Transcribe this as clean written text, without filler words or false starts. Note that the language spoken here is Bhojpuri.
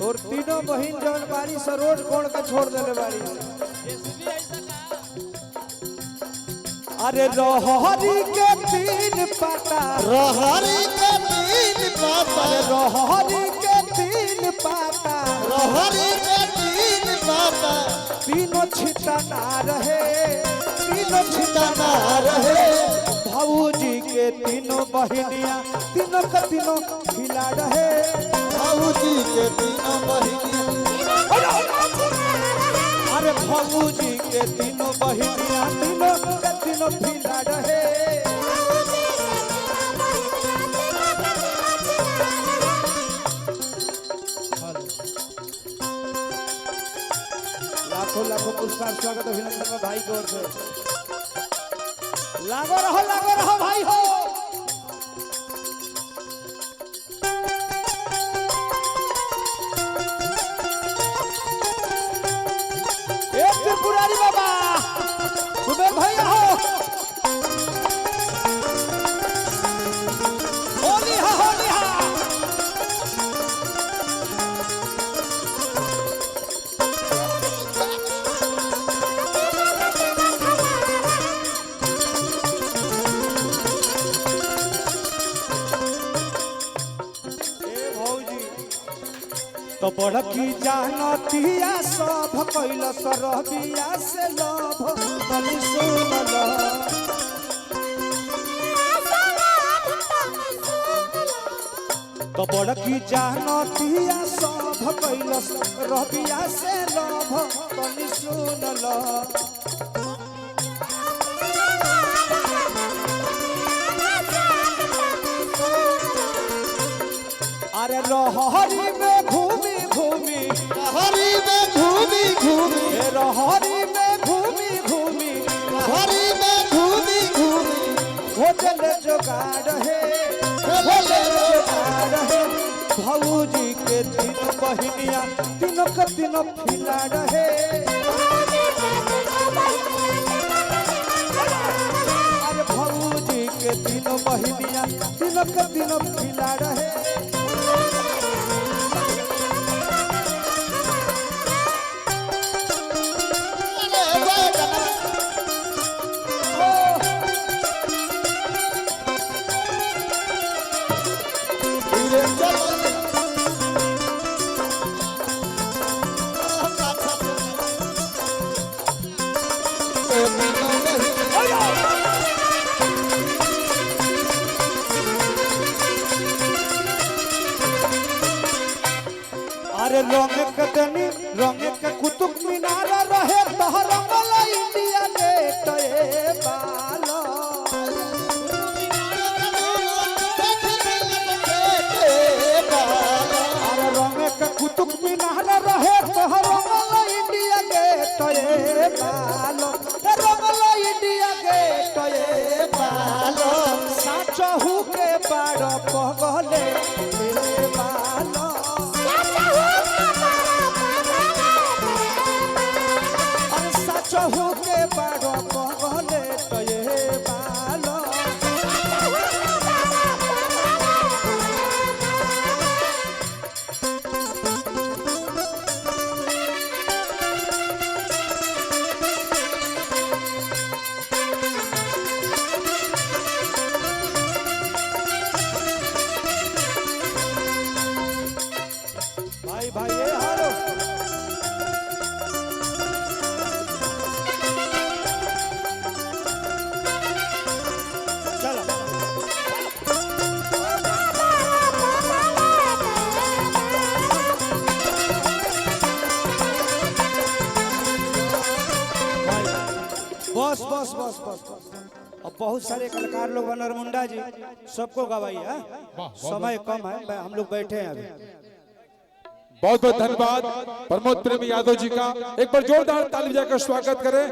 और तीनों बहन जौन बारी से रोड कोण के छोड़ देले बारी। अरे रहरी के तीन पाता, रहरी के तीन पाता, रहरी के तीन पाता, रहरी के तीन पाता, तीनों छिटा ना रहे, तीनों छिटा ना रहे। भाऊजी के तीनों बहनिया तीनों का तीनों खिला रहे। भाऊजी के तीनों बहनिया, अरे भाऊजी के तीनों बहनिया तीनों का तीनों खिला रहे। लाखों लाखों पुरस्कार स्वागत अभिनंदन में भाई की ओर से। लागो रहो भाई हो। एक त्रिपुरारी बाबा कुबेर भैया हो। होली हा होली हा। तो बड़की जानतिया सब कैल सरबिया से लभ तनी सुनल। तो बड़की जानतिया सब कैल सरबिया से लभ तनी सुनल। अरे रहरी में घूमी घूमी, रहरी में घूमी घूमी, रहरी में घूमी घूमी, रहरी में घूमी घूमी, भोजन जोगाड़ है, भोजन जोगाड़ है। भाऊजी के तीनों बहनिया तीनों का तीनों खिला रहे। अरे भाऊजी के तीनों बहनिया तीनों का तीनों खिला रहे। अरे रंग कदनी रंग के कुतुब मीनार रहे तहरंगल इंडिया गेट ए बालो। अरे रंग के कुतुब मीनार रहे तहरंगल इंडिया गेट ए बालो। रंगल इंडिया गेट ए बालो। साचहु के बाड़ पगले ए बालो। चहु के बाड़ो पगले तो ये बालो। भाई भाई ये हालो बस बस बस बस बस। अब बहुत सारे कलाकार लोग नरमुंडा जी सबको गवाई है, समय कम है, हम लोग बैठे हैं अभी। बहुत बहुत धन्यवाद प्रमोद प्रेमी यादव जी का। एक बार जोरदार ताली बजाकर स्वागत करें।